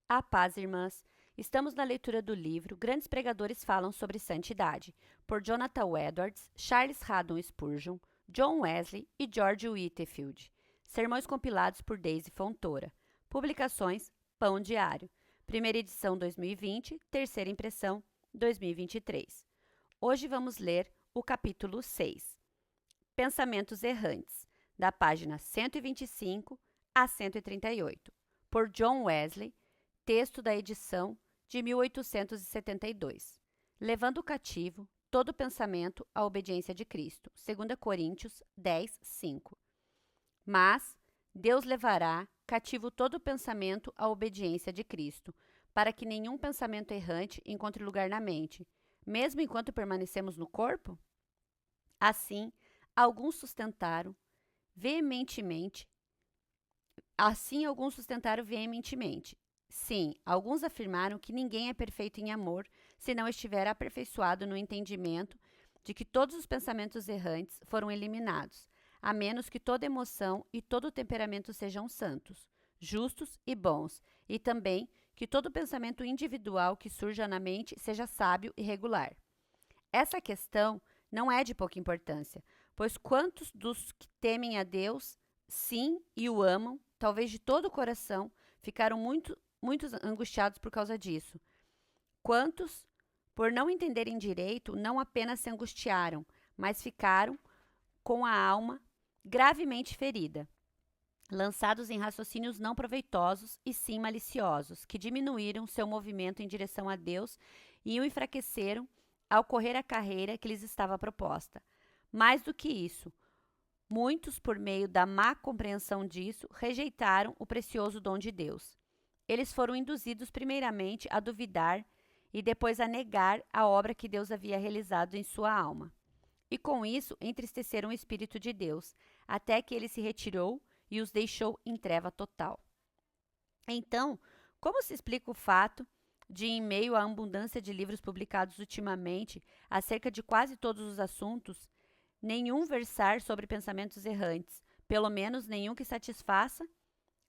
A paz, irmãs. Estamos na leitura do livro Grandes Pregadores Falam sobre Santidade, por Jonathan Edwards, Charles Haddon Spurgeon, John Wesley e George Whitefield. Sermões compilados por Daisy Fontoura. Publicações Pão Diário. Primeira edição 2020, terceira impressão 2023. Hoje vamos ler o capítulo 6. Pensamentos Errantes, da página 125 a 138, por John Wesley, texto da edição de 1872. Levando cativo todo pensamento à obediência de Cristo. 2 Coríntios 10, 5. Mas Deus levará cativo todo pensamento à obediência de Cristo, para que nenhum pensamento errante encontre lugar na mente, mesmo enquanto permanecemos no corpo? Assim, alguns sustentaram veementemente. Sim, alguns afirmaram que ninguém é perfeito em amor se não estiver aperfeiçoado no entendimento de que todos os pensamentos errantes foram eliminados, a menos que toda emoção e todo temperamento sejam santos, justos e bons, e também que todo pensamento individual que surja na mente seja sábio e regular. Essa questão não é de pouca importância, pois quantos dos que temem a Deus, sim, e o amam, talvez de todo o coração, ficaram muitos angustiados por causa disso? Quantos, por não entenderem direito, não apenas se angustiaram, mas ficaram com a alma gravemente ferida, lançados em raciocínios não proveitosos e sim maliciosos, que diminuíram seu movimento em direção a Deus e o enfraqueceram ao correr a carreira que lhes estava proposta. Mais do que isso, muitos, por meio da má compreensão disso, rejeitaram o precioso dom de Deus. Eles foram induzidos primeiramente a duvidar e depois a negar a obra que Deus havia realizado em sua alma. E com isso entristeceram o Espírito de Deus, até que ele se retirou e os deixou em treva total. Então, como se explica o fato de, em meio à abundância de livros publicados ultimamente acerca de quase todos os assuntos, nenhum versar sobre pensamentos errantes, pelo menos nenhum que satisfaça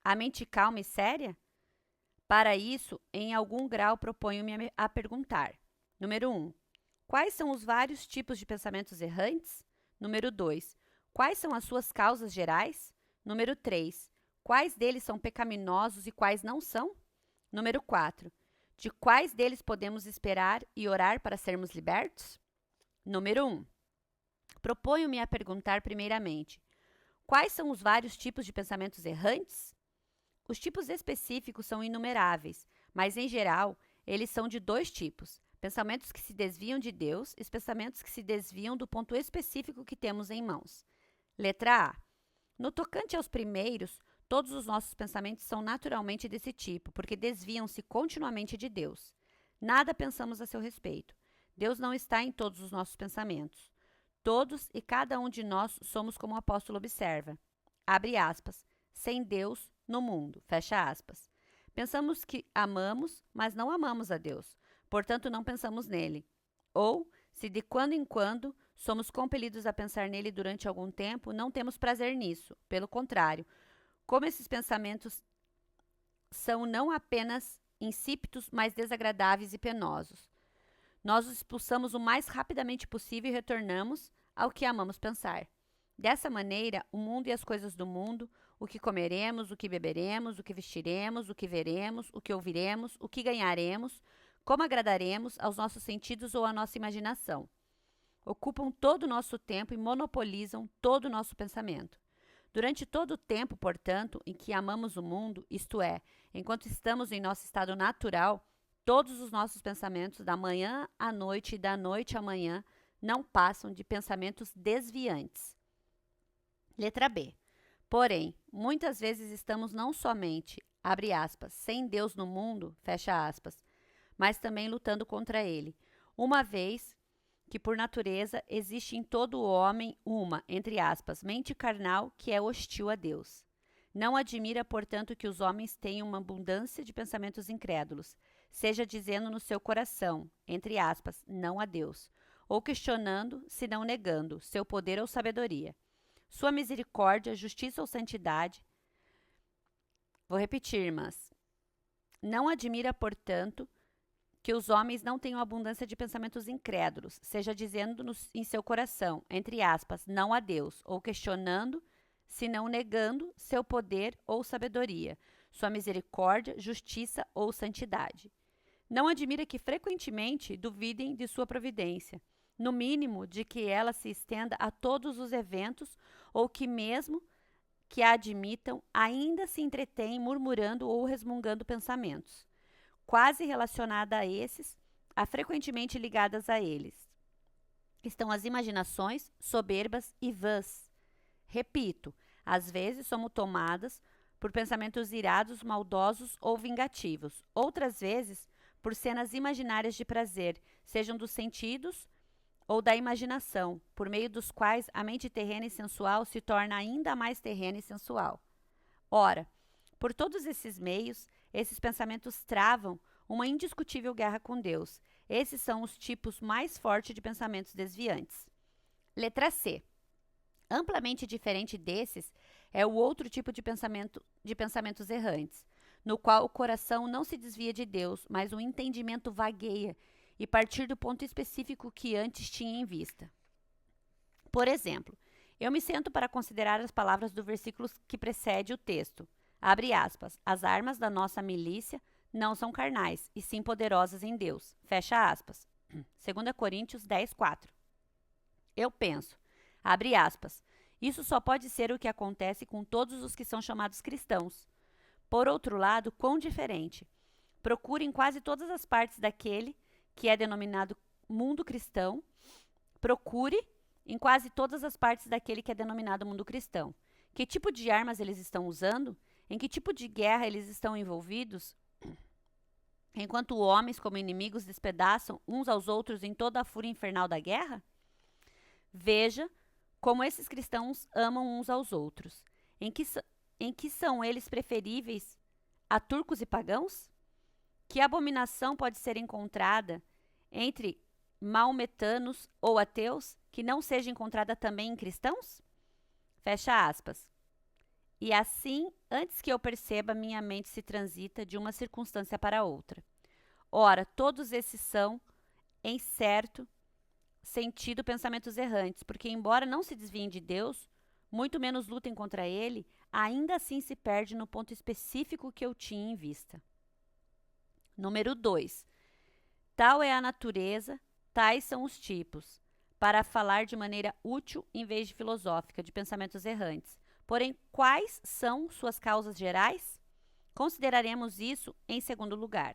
a mente calma e séria? Para isso, em algum grau, proponho-me a perguntar. Número 1. Quais são os vários tipos de pensamentos errantes? Número 2. Quais são as suas causas gerais? Número 3. Quais deles são pecaminosos e quais não são? Número 4. De quais deles podemos esperar e orar para sermos libertos? Número 1. Proponho-me a perguntar primeiramente: quais são os vários tipos de pensamentos errantes? Os tipos específicos são inumeráveis, mas, em geral, eles são de dois tipos: pensamentos que se desviam de Deus e pensamentos que se desviam do ponto específico que temos em mãos. Letra A. No tocante aos primeiros, todos os nossos pensamentos são naturalmente desse tipo, porque desviam-se continuamente de Deus. Nada pensamos a seu respeito. Deus não está em todos os nossos pensamentos. Todos e cada um de nós somos como o apóstolo observa. Abre aspas. Sem Deus no mundo. Fecha aspas. Pensamos que amamos, mas não amamos a Deus. Portanto, não pensamos nele. Ou, se de quando em quando somos compelidos a pensar nele durante algum tempo, não temos prazer nisso. Pelo contrário, como esses pensamentos são não apenas insípidos, mas desagradáveis e penosos, nós os expulsamos o mais rapidamente possível e retornamos ao que amamos pensar. Dessa maneira, o mundo e as coisas do mundo, o que comeremos, o que beberemos, o que vestiremos, o que veremos, o que ouviremos, o que ganharemos, como agradaremos aos nossos sentidos ou à nossa imaginação, ocupam todo o nosso tempo e monopolizam todo o nosso pensamento. Durante todo o tempo, portanto, em que amamos o mundo, isto é, enquanto estamos em nosso estado natural, todos os nossos pensamentos, da manhã à noite e da noite à manhã, não passam de pensamentos desviantes. Letra B. Porém, muitas vezes estamos não somente, abre aspas, sem Deus no mundo, fecha aspas, mas também lutando contra ele, uma vez que, por natureza, existe em todo o homem uma, entre aspas, mente carnal que é hostil a Deus. Não admira, portanto, que os homens tenham uma abundância de pensamentos incrédulos, seja dizendo no seu coração, entre aspas, não a Deus, ou questionando, se não negando, seu poder ou sabedoria, sua misericórdia, justiça ou santidade. Vou repetir, irmãs. Não admira, portanto, que os homens não tenham abundância de pensamentos incrédulos, seja dizendo em seu coração, entre aspas, não a Deus, ou questionando, se não negando seu poder ou sabedoria, sua misericórdia, justiça ou santidade. Não admira que frequentemente duvidem de sua providência, no mínimo de que ela se estenda a todos os eventos, ou que mesmo que a admitam, ainda se entretêm murmurando ou resmungando pensamentos, quase relacionada a esses, frequentemente ligadas a eles. Estão as imaginações soberbas e vãs. Repito, às vezes somos tomadas por pensamentos irados, maldosos ou vingativos. Outras vezes, por cenas imaginárias de prazer, sejam dos sentidos ou da imaginação, por meio dos quais a mente terrena e sensual se torna ainda mais terrena e sensual. Ora, por todos esses meios, esses pensamentos travam uma indiscutível guerra com Deus. Esses são os tipos mais fortes de pensamentos desviantes. Letra C. Amplamente diferente desses é o outro tipo de pensamentos errantes, no qual o coração não se desvia de Deus, mas o entendimento vagueia e partir do ponto específico que antes tinha em vista. Por exemplo, eu me sento para considerar as palavras do versículo que precede o texto. Abre aspas. As armas da nossa milícia não são carnais, e sim poderosas em Deus. Fecha aspas. 2 Coríntios 10, 4. Eu penso, abre aspas, isso só pode ser o que acontece com todos os que são chamados cristãos. Por outro lado, quão diferente. Procure em quase todas as partes daquele que é denominado mundo cristão, Que tipo de armas eles estão usando? Em que tipo de guerra eles estão envolvidos? Enquanto homens como inimigos despedaçam uns aos outros em toda a fúria infernal da guerra? Veja como esses cristãos amam uns aos outros. Em que são eles preferíveis a turcos e pagãos? Que abominação pode ser encontrada entre maometanos ou ateus que não seja encontrada também em cristãos? Fecha aspas. E assim, antes que eu perceba, minha mente se transita de uma circunstância para outra. Ora, todos esses são, em certo sentido, pensamentos errantes, porque embora não se desviem de Deus, muito menos lutem contra ele, ainda assim se perde no ponto específico que eu tinha em vista. Número 2. Tal é a natureza, tais são os tipos, para falar de maneira útil em vez de filosófica, de pensamentos errantes. Porém, quais são suas causas gerais? Consideraremos isso em segundo lugar.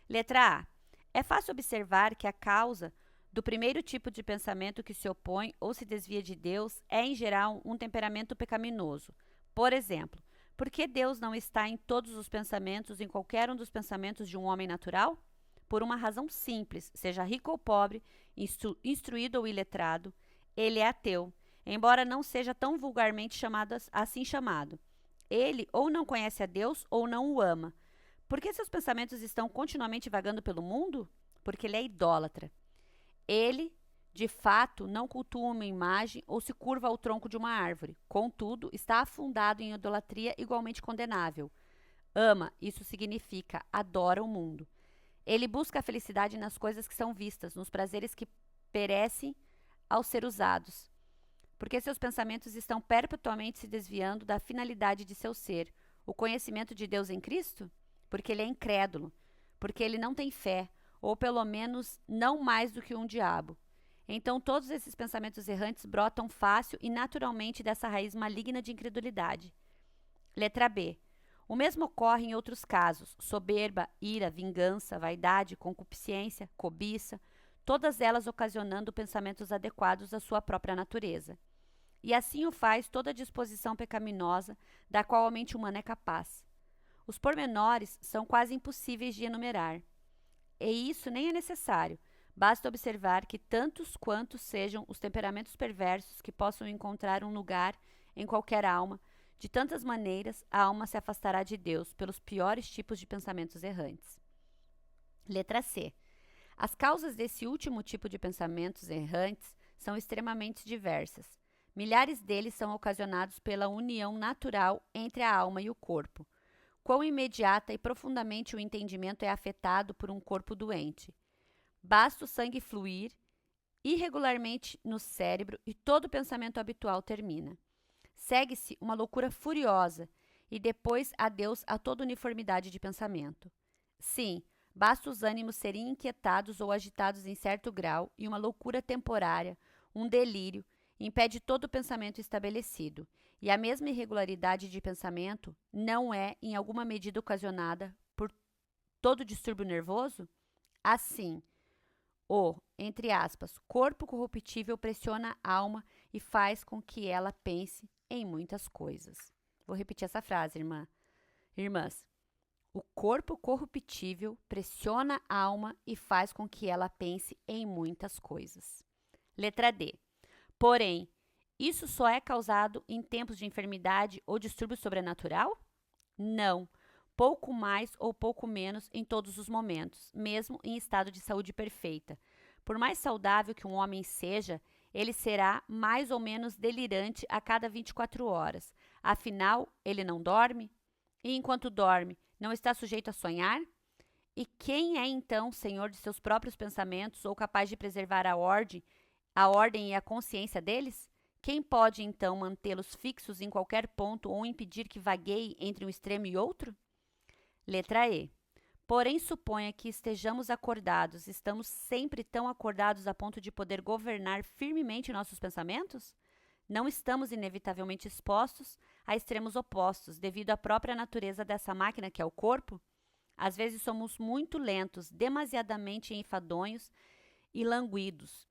Letra A. É fácil observar que a causa do primeiro tipo de pensamento que se opõe ou se desvia de Deus é, em geral, um temperamento pecaminoso. Por exemplo, por que Deus não está em todos os pensamentos, em qualquer um dos pensamentos de um homem natural? Por uma razão simples, seja rico ou pobre, instruído ou iletrado, ele é ateu, embora não seja tão vulgarmente assim chamado. Ele ou não conhece a Deus ou não o ama. Por que seus pensamentos estão continuamente vagando pelo mundo? Porque ele é idólatra. Ele, de fato, não cultua uma imagem ou se curva ao tronco de uma árvore. Contudo, está afundado em idolatria igualmente condenável. Ama, isso significa adora o mundo. Ele busca a felicidade nas coisas que são vistas, nos prazeres que perecem ao ser usados. Porque seus pensamentos estão perpetuamente se desviando da finalidade de seu ser, o conhecimento de Deus em Cristo? Porque ele é incrédulo, porque ele não tem fé, ou pelo menos não mais do que um diabo. Então todos esses pensamentos errantes brotam fácil e naturalmente dessa raiz maligna de incredulidade. Letra B. O mesmo ocorre em outros casos: soberba, ira, vingança, vaidade, concupiscência, cobiça, todas elas ocasionando pensamentos adequados à sua própria natureza. E assim o faz toda disposição pecaminosa da qual a mente humana é capaz. Os pormenores são quase impossíveis de enumerar. E isso nem é necessário. Basta observar que tantos quantos sejam os temperamentos perversos que possam encontrar um lugar em qualquer alma, de tantas maneiras a alma se afastará de Deus pelos piores tipos de pensamentos errantes. Letra C. As causas desse último tipo de pensamentos errantes são extremamente diversas. Milhares deles são ocasionados pela união natural entre a alma e o corpo. quão imediata e profundamente o entendimento é afetado por um corpo doente. Basta o sangue fluir irregularmente no cérebro e todo pensamento habitual termina. Segue-se uma loucura furiosa e depois adeus a toda uniformidade de pensamento. Sim, basta os ânimos serem inquietados ou agitados em certo grau e uma loucura temporária, um delírio, impede todo o pensamento estabelecido. E a mesma irregularidade de pensamento não é, em alguma medida, ocasionada por todo distúrbio nervoso? Assim, entre aspas, corpo corruptível pressiona a alma e faz com que ela pense em muitas coisas. Vou repetir essa frase, irmãs. O corpo corruptível pressiona a alma e faz com que ela pense em muitas coisas. Letra D. Porém, isso só é causado em tempos de enfermidade ou distúrbio sobrenatural? Não. Pouco mais ou pouco menos em todos os momentos, mesmo em estado de saúde perfeita. Por mais saudável que um homem seja, ele será mais ou menos delirante a cada 24 horas. Afinal, ele não dorme? E enquanto dorme, não está sujeito a sonhar? E quem é então senhor de seus próprios pensamentos ou capaz de preservar a ordem e a consciência deles? Quem pode então mantê-los fixos em qualquer ponto ou impedir que vagueie entre um extremo e outro? Letra E. Porém, suponha que estejamos acordados. Estamos sempre tão acordados a ponto de poder governar firmemente nossos pensamentos? Não estamos inevitavelmente expostos a extremos opostos, devido à própria natureza dessa máquina que é o corpo? Às vezes somos muito lentos, demasiadamente enfadonhos e languidos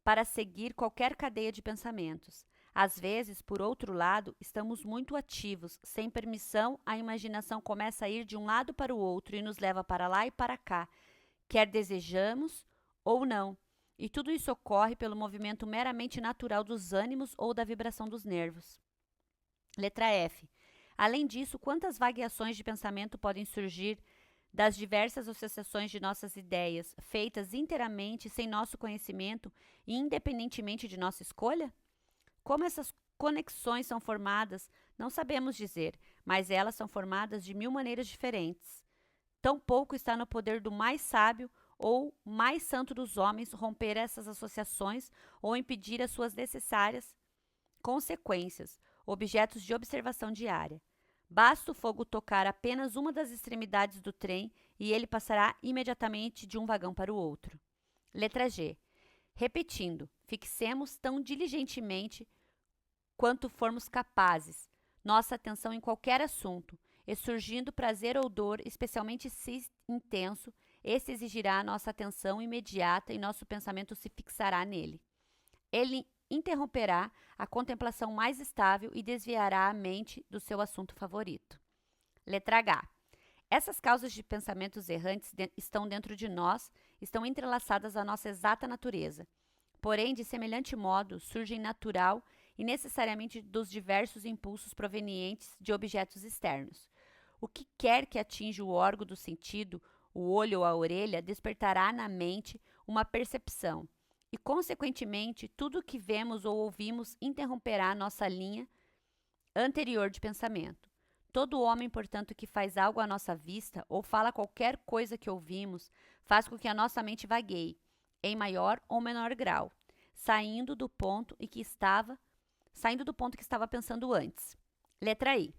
para seguir qualquer cadeia de pensamentos. Às vezes, por outro lado, estamos muito ativos. Sem permissão, a imaginação começa a ir de um lado para o outro e nos leva para lá e para cá, quer desejamos ou não. E tudo isso ocorre pelo movimento meramente natural dos ânimos ou da vibração dos nervos. Letra F. Além disso, quantas variações de pensamento podem surgir das diversas associações de nossas ideias, feitas inteiramente sem nosso conhecimento e independentemente de nossa escolha? Como essas conexões são formadas, não sabemos dizer, mas elas são formadas de 1000 maneiras diferentes. Tampouco está no poder do mais sábio ou mais santo dos homens romper essas associações ou impedir as suas necessárias consequências, objetos de observação diária. Basta o fogo tocar apenas uma das extremidades do trem e ele passará imediatamente de um vagão para o outro. Letra G. Repetindo, fixemos tão diligentemente quanto formos capazes nossa atenção em qualquer assunto, e surgindo prazer ou dor especialmente intenso, esse exigirá nossa atenção imediata e nosso pensamento se fixará nele. Ele interromperá a contemplação mais estável e desviará a mente do seu assunto favorito. Letra H. Essas causas de pensamentos errantes estão dentro de nós, estão entrelaçadas à nossa exata natureza. Porém, de semelhante modo, surgem natural e necessariamente dos diversos impulsos provenientes de objetos externos. O que quer que atinja o órgão do sentido, o olho ou a orelha, despertará na mente uma percepção, e, consequentemente, tudo o que vemos ou ouvimos interromperá nossa linha anterior de pensamento. Todo homem, portanto, que faz algo à nossa vista ou fala qualquer coisa que ouvimos, faz com que a nossa mente vagueie, em maior ou menor grau, saindo do ponto que estava pensando antes. Letra I.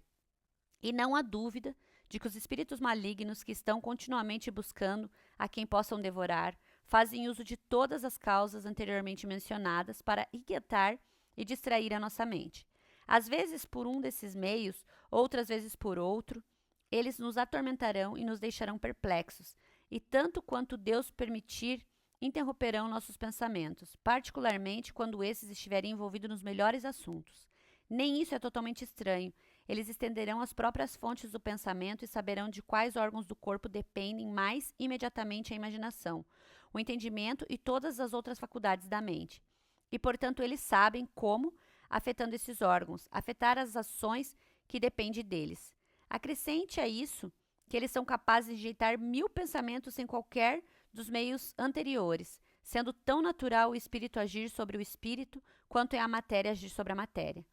E não há dúvida de que os espíritos malignos que estão continuamente buscando a quem possam devorar, fazem uso de todas as causas anteriormente mencionadas para inquietar e distrair a nossa mente. Às vezes por um desses meios, outras vezes por outro, eles nos atormentarão e nos deixarão perplexos, e tanto quanto Deus permitir, interromperão nossos pensamentos, particularmente quando esses estiverem envolvidos nos melhores assuntos. Nem isso é totalmente estranho. Eles estenderão as próprias fontes do pensamento e saberão de quais órgãos do corpo dependem mais imediatamente a imaginação, o entendimento e todas as outras faculdades da mente. E, portanto, eles sabem como, afetando esses órgãos, afetar as ações que dependem deles. Acrescente a isso que eles são capazes de ajeitar 1000 pensamentos sem qualquer dos meios anteriores, sendo tão natural o espírito agir sobre o espírito quanto é a matéria agir sobre a matéria.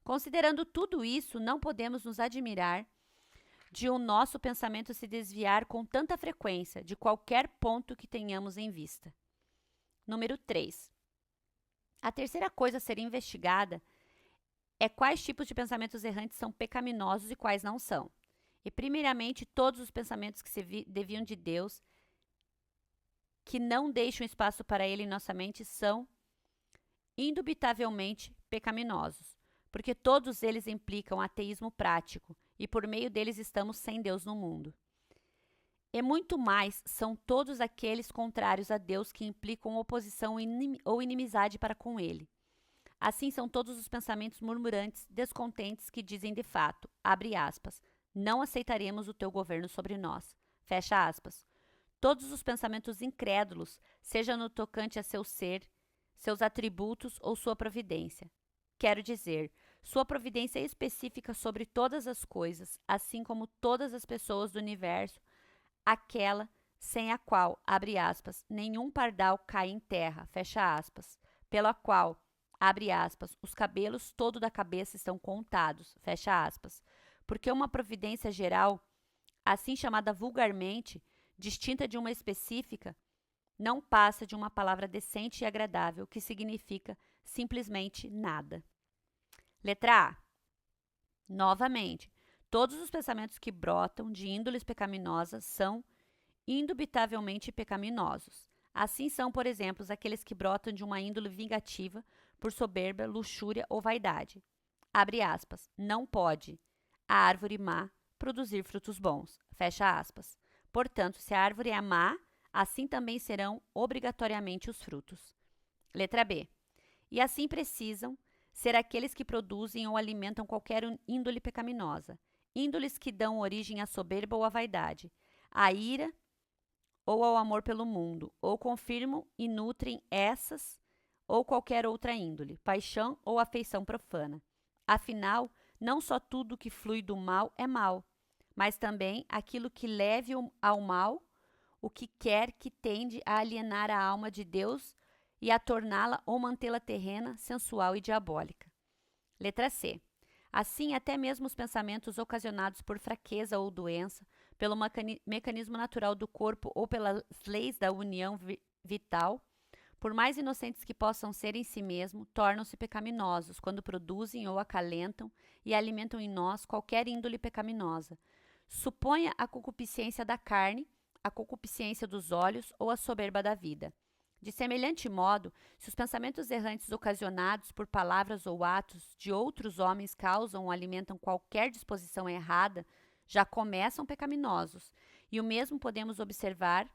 Considerando tudo isso, não podemos nos admirar de o nosso pensamento se desviar com tanta frequência de qualquer ponto que tenhamos em vista. Número 3. A terceira coisa a ser investigada é quais tipos de pensamentos errantes são pecaminosos e quais não são. E, primeiramente, todos os pensamentos que se deviam de Deus, que não deixam espaço para Ele em nossa mente, são indubitavelmente pecaminosos, porque todos eles implicam ateísmo prático e por meio deles estamos sem Deus no mundo. E muito mais são todos aqueles contrários a Deus que implicam oposição ou inimizade para com Ele. Assim são todos os pensamentos murmurantes, descontentes que dizem de fato, abre aspas, não aceitaremos o teu governo sobre nós, fecha aspas. Todos os pensamentos incrédulos, seja no tocante a seu ser, seus atributos ou sua providência. Quero dizer, sua providência específica sobre todas as coisas, assim como todas as pessoas do universo, aquela sem a qual, abre aspas, nenhum pardal cai em terra, fecha aspas, pela qual, abre aspas, os cabelos todo da cabeça estão contados, fecha aspas, porque uma providência geral, assim chamada vulgarmente, distinta de uma específica, não passa de uma palavra decente e agradável que significa simplesmente nada. Letra A. Novamente, todos os pensamentos que brotam de índoles pecaminosas são indubitavelmente pecaminosos. Assim são, por exemplo, aqueles que brotam de uma índole vingativa por soberba, luxúria ou vaidade. Abre aspas. Não pode a árvore má produzir frutos bons. Fecha aspas. Portanto, se a árvore é má, assim também serão obrigatoriamente os frutos. Letra B. E assim precisam ser aqueles que produzem ou alimentam qualquer índole pecaminosa, índoles que dão origem à soberba ou à vaidade, à ira ou ao amor pelo mundo, ou confirmam e nutrem essas ou qualquer outra índole, paixão ou afeição profana. Afinal, não só tudo que flui do mal é mal, mas também aquilo que leve ao mal, o que quer que tende a alienar a alma de Deus e a torná-la ou mantê-la terrena, sensual e diabólica. Letra C. Assim, até mesmo os pensamentos ocasionados por fraqueza ou doença, pelo mecanismo natural do corpo ou pelas leis da união vital, por mais inocentes que possam ser em si mesmo, tornam-se pecaminosos quando produzem ou acalentam e alimentam em nós qualquer índole pecaminosa. Suponha a concupiscência da carne, a concupiscência dos olhos ou a soberba da vida. De semelhante modo, se os pensamentos errantes ocasionados por palavras ou atos de outros homens causam ou alimentam qualquer disposição errada, já começam pecaminosos, e o mesmo podemos observar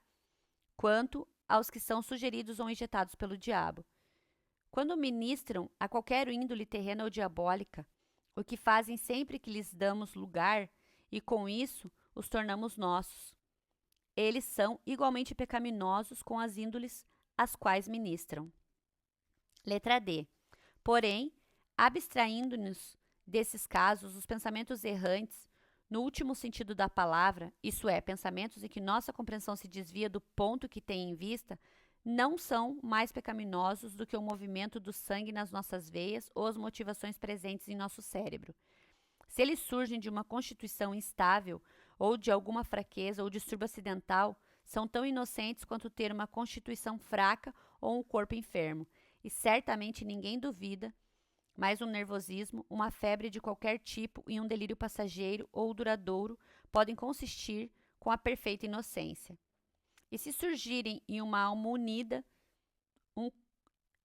quanto aos que são sugeridos ou injetados pelo diabo. Quando ministram a qualquer índole terrena ou diabólica, o que fazem sempre que lhes damos lugar, e com isso os tornamos nossos. Eles são igualmente pecaminosos com as índoles as quais ministram. Letra D. Porém, abstraindo-nos desses casos, os pensamentos errantes, no último sentido da palavra, isso é, pensamentos em que nossa compreensão se desvia do ponto que tem em vista, não são mais pecaminosos do que o movimento do sangue nas nossas veias ou as motivações presentes em nosso cérebro. Se eles surgem de uma constituição instável, ou de alguma fraqueza ou distúrbio acidental, são tão inocentes quanto ter uma constituição fraca ou um corpo enfermo, e certamente ninguém duvida, mas um nervosismo, uma febre de qualquer tipo e um delírio passageiro ou duradouro podem consistir com a perfeita inocência. E se surgirem em uma alma unida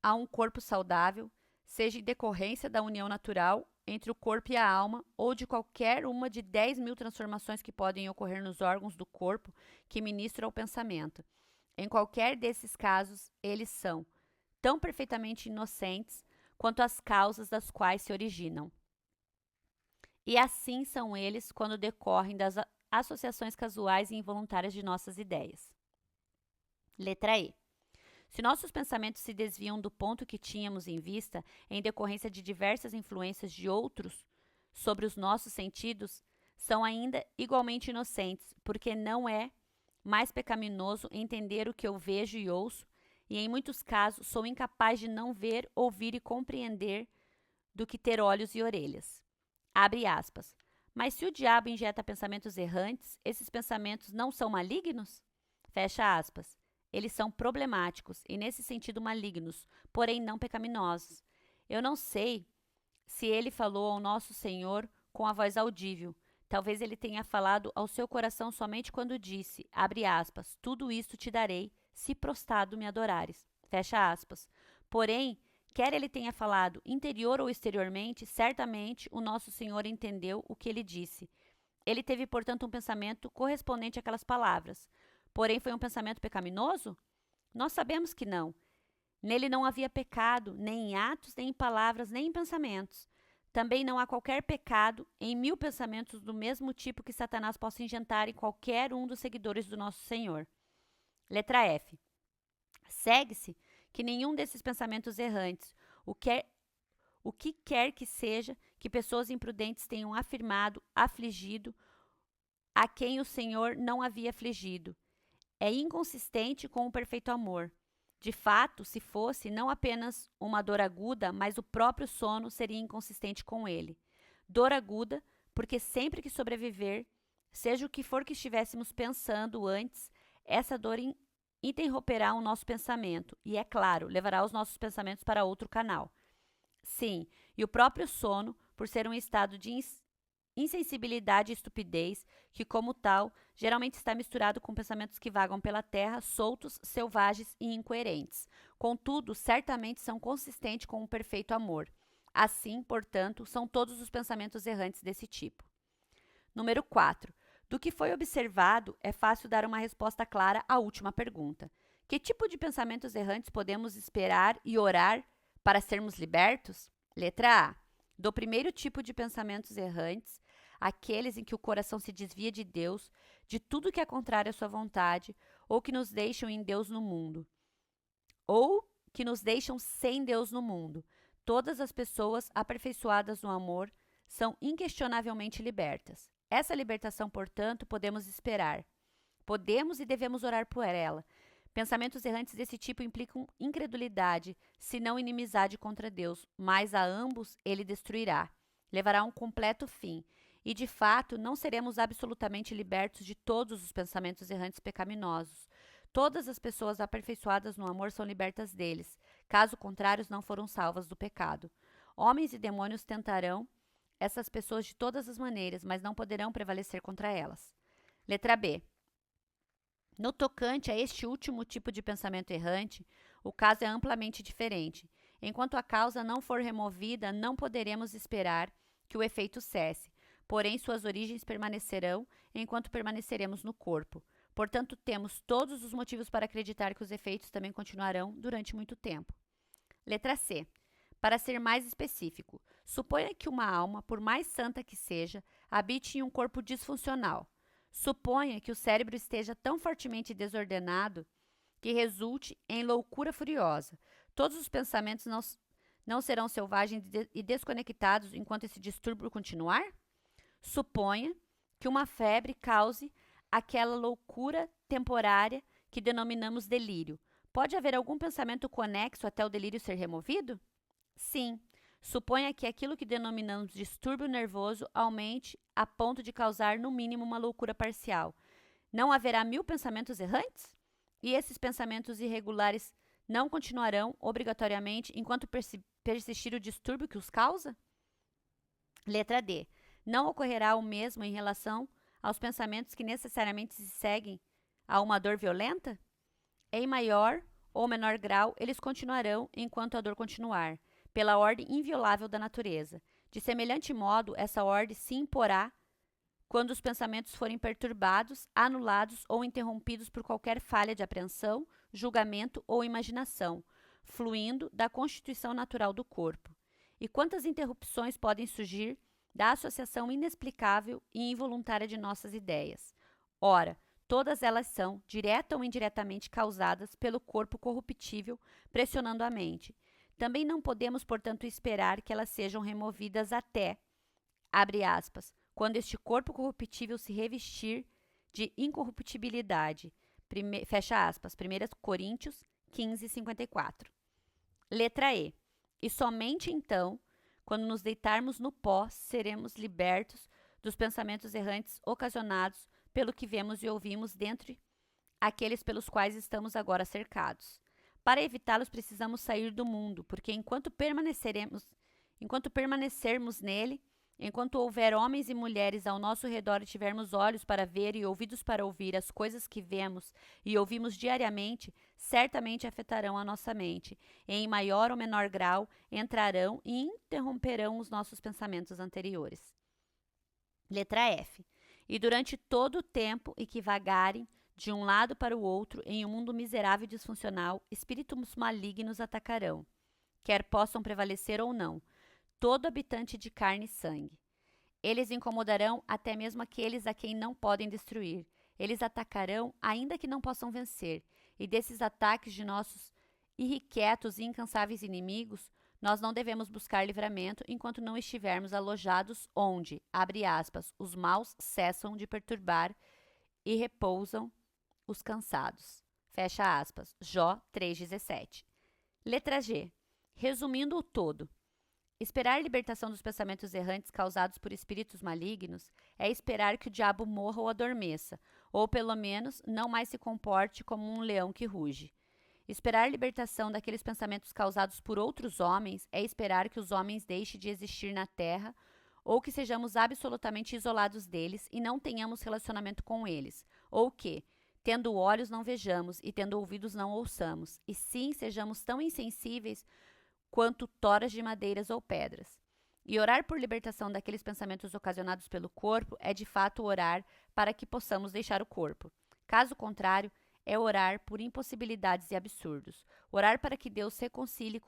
a um corpo saudável, seja em decorrência da união natural entre o corpo e a alma, ou de qualquer uma de 10.000 transformações que podem ocorrer nos órgãos do corpo que ministram ao pensamento. Em qualquer desses casos, eles são tão perfeitamente inocentes quanto as causas das quais se originam. E assim são eles quando decorrem das associações casuais e involuntárias de nossas ideias. Letra E. Se nossos pensamentos se desviam do ponto que tínhamos em vista em decorrência de diversas influências de outros sobre os nossos sentidos, são ainda igualmente inocentes, porque não é mais pecaminoso entender o que eu vejo e ouço, e em muitos casos sou incapaz de não ver, ouvir e compreender do que ter olhos e orelhas. Abre aspas. Mas se o diabo injeta pensamentos errantes, esses pensamentos não são malignos? Fecha aspas. Eles são problemáticos e, nesse sentido, malignos, porém não pecaminosos. Eu não sei se ele falou ao nosso Senhor com a voz audível. Talvez ele tenha falado ao seu coração somente quando disse, abre aspas, tudo isto te darei, se prostrado me adorares. Fecha aspas. Porém, quer ele tenha falado interior ou exteriormente, certamente o nosso Senhor entendeu o que ele disse. Ele teve, portanto, um pensamento correspondente àquelas palavras. Porém, foi um pensamento pecaminoso? Nós sabemos que não. Nele não havia pecado, nem em atos, nem em palavras, nem em pensamentos. Também não há qualquer pecado em 1000 pensamentos do mesmo tipo que Satanás possa injetar em qualquer um dos seguidores do nosso Senhor. Letra F. Segue-se que nenhum desses pensamentos errantes, o que quer que seja que pessoas imprudentes tenham afirmado, afligido, a quem o Senhor não havia afligido, é inconsistente com o perfeito amor. De fato, se fosse não apenas uma dor aguda, mas o próprio sono seria inconsistente com ele. Dor aguda, porque sempre que sobreviver, seja o que for que estivéssemos pensando antes, essa dor interromperá o nosso pensamento e, é claro, levará os nossos pensamentos para outro canal. Sim, e o próprio sono, por ser um estado de insensibilidade e estupidez, que, como tal, geralmente está misturado com pensamentos que vagam pela terra, soltos, selvagens e incoerentes. Contudo, certamente são consistentes com o perfeito amor. Assim, portanto, são todos os pensamentos errantes desse tipo. Número 4. Do que foi observado, é fácil dar uma resposta clara à última pergunta. Que tipo de pensamentos errantes podemos esperar e orar para sermos libertos? Letra A. Do primeiro tipo de pensamentos errantes, aqueles em que o coração se desvia de Deus, de tudo que é contrário à sua vontade, ou que nos deixam em Deus no mundo, ou que nos deixam sem Deus no mundo. Todas as pessoas aperfeiçoadas no amor são inquestionavelmente libertas. Essa libertação, portanto, podemos esperar. Podemos e devemos orar por ela. Pensamentos errantes desse tipo implicam incredulidade, se não inimizade contra Deus, mas a ambos ele destruirá. Levará a um completo fim. E, de fato, não seremos absolutamente libertos de todos os pensamentos errantes pecaminosos. Todas as pessoas aperfeiçoadas no amor são libertas deles. Caso contrário, não foram salvas do pecado. Homens e demônios tentarão essas pessoas de todas as maneiras, mas não poderão prevalecer contra elas. Letra B. No tocante a este último tipo de pensamento errante, o caso é amplamente diferente. Enquanto a causa não for removida, não poderemos esperar que o efeito cesse, porém suas origens permanecerão enquanto permaneceremos no corpo. Portanto, temos todos os motivos para acreditar que os efeitos também continuarão durante muito tempo. Letra C. Para ser mais específico, suponha que uma alma, por mais santa que seja, habite em um corpo disfuncional. Suponha que o cérebro esteja tão fortemente desordenado que resulte em loucura furiosa. Todos os pensamentos não serão selvagens e desconectados enquanto esse distúrbio continuar? Suponha que uma febre cause aquela loucura temporária que denominamos delírio. Pode haver algum pensamento conexo até o delírio ser removido? Sim. Suponha que aquilo que denominamos distúrbio nervoso aumente a ponto de causar, no mínimo, uma loucura parcial. Não haverá 1000 pensamentos errantes? E esses pensamentos irregulares não continuarão, obrigatoriamente, enquanto persistir o distúrbio que os causa? Letra D. Não ocorrerá o mesmo em relação aos pensamentos que necessariamente se seguem a uma dor violenta? Em maior ou menor grau, eles continuarão enquanto a dor continuar, pela ordem inviolável da natureza. De semelhante modo, essa ordem se imporá quando os pensamentos forem perturbados, anulados ou interrompidos por qualquer falha de apreensão, julgamento ou imaginação, fluindo da constituição natural do corpo. E quantas interrupções podem surgir da associação inexplicável e involuntária de nossas ideias? Ora, todas elas são, direta ou indiretamente, causadas pelo corpo corruptível pressionando a mente. Também não podemos, portanto, esperar que elas sejam removidas até, abre aspas, quando este corpo corruptível se revestir de incorruptibilidade. Fecha aspas, 1 Coríntios 15, 54. Letra E. E somente então, quando nos deitarmos no pó, seremos libertos dos pensamentos errantes ocasionados pelo que vemos e ouvimos dentre aqueles pelos quais estamos agora cercados. Para evitá-los, precisamos sair do mundo, porque enquanto permanecermos nele, enquanto houver homens e mulheres ao nosso redor e tivermos olhos para ver e ouvidos para ouvir as coisas que vemos e ouvimos diariamente, certamente afetarão a nossa mente, e em maior ou menor grau entrarão e interromperão os nossos pensamentos anteriores. Letra F. E durante todo o tempo em que vagarem de um lado para o outro, em um mundo miserável e disfuncional, espíritos malignos atacarão, quer possam prevalecer ou não, todo habitante de carne e sangue. Eles incomodarão até mesmo aqueles a quem não podem destruir. Eles atacarão, ainda que não possam vencer. E desses ataques de nossos irrequietos e incansáveis inimigos, nós não devemos buscar livramento enquanto não estivermos alojados onde, abre aspas, os maus cessam de perturbar e repousam os cansados. Fecha aspas. Jó 3,17. Letra G. Resumindo o todo. Esperar libertação dos pensamentos errantes causados por espíritos malignos é esperar que o diabo morra ou adormeça, ou pelo menos não mais se comporte como um leão que ruge. Esperar libertação daqueles pensamentos causados por outros homens é esperar que os homens deixem de existir na Terra ou que sejamos absolutamente isolados deles e não tenhamos relacionamento com eles, ou que, tendo olhos não vejamos e tendo ouvidos não ouçamos, e sim sejamos tão insensíveis quanto toras de madeiras ou pedras. E orar por libertação daqueles pensamentos ocasionados pelo corpo é de fato orar para que possamos deixar o corpo. Caso contrário, é orar por impossibilidades e absurdos. Orar para que Deus reconcilie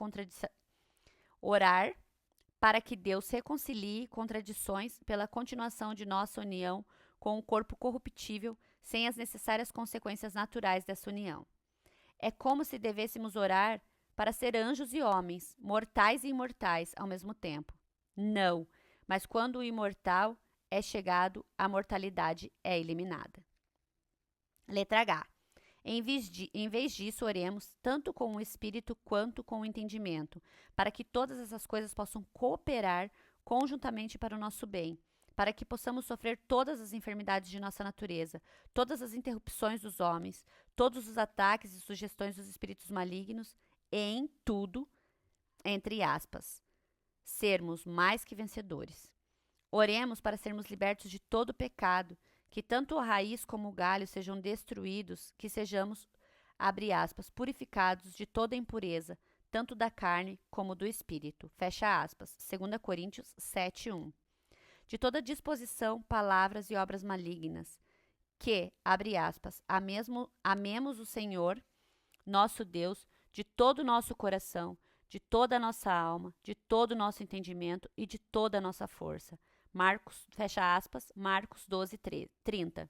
contradições pela continuação de nossa união com o corpo corruptível sem as necessárias consequências naturais dessa união. É como se devêssemos orar para ser anjos e homens, mortais e imortais ao mesmo tempo. Não, mas quando o imortal é chegado, a mortalidade é eliminada. Letra H. Em vez disso, oremos tanto com o espírito quanto com o entendimento, para que todas essas coisas possam cooperar conjuntamente para o nosso bem, para que possamos sofrer todas as enfermidades de nossa natureza, todas as interrupções dos homens, todos os ataques e sugestões dos espíritos malignos, e em tudo, entre aspas, sermos mais que vencedores. Oremos para sermos libertos de todo pecado, que tanto a raiz como o galho sejam destruídos, que sejamos, abre aspas, purificados de toda impureza, tanto da carne como do espírito, fecha aspas, 2 Coríntios 7:1. De toda disposição, palavras e obras malignas, que, abre aspas, amemos o Senhor, nosso Deus, de todo o nosso coração, de toda a nossa alma, de todo o nosso entendimento e de toda a nossa força. Marcos, fecha aspas, Marcos 12:30.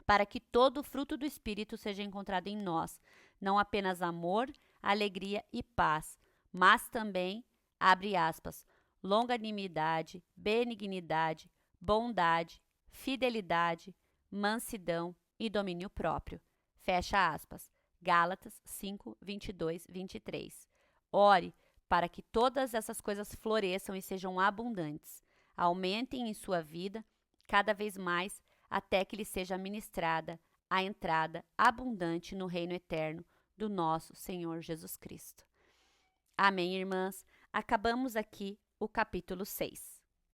Para que todo o fruto do Espírito seja encontrado em nós, não apenas amor, alegria e paz, mas também, abre aspas, longanimidade, benignidade, bondade, fidelidade, mansidão e domínio próprio. Fecha aspas. Gálatas 5, 22, 23. Ore para que todas essas coisas floresçam e sejam abundantes. Aumentem em sua vida cada vez mais até que lhe seja ministrada a entrada abundante no reino eterno do nosso Senhor Jesus Cristo. Amém, irmãs? Acabamos aqui o capítulo 6.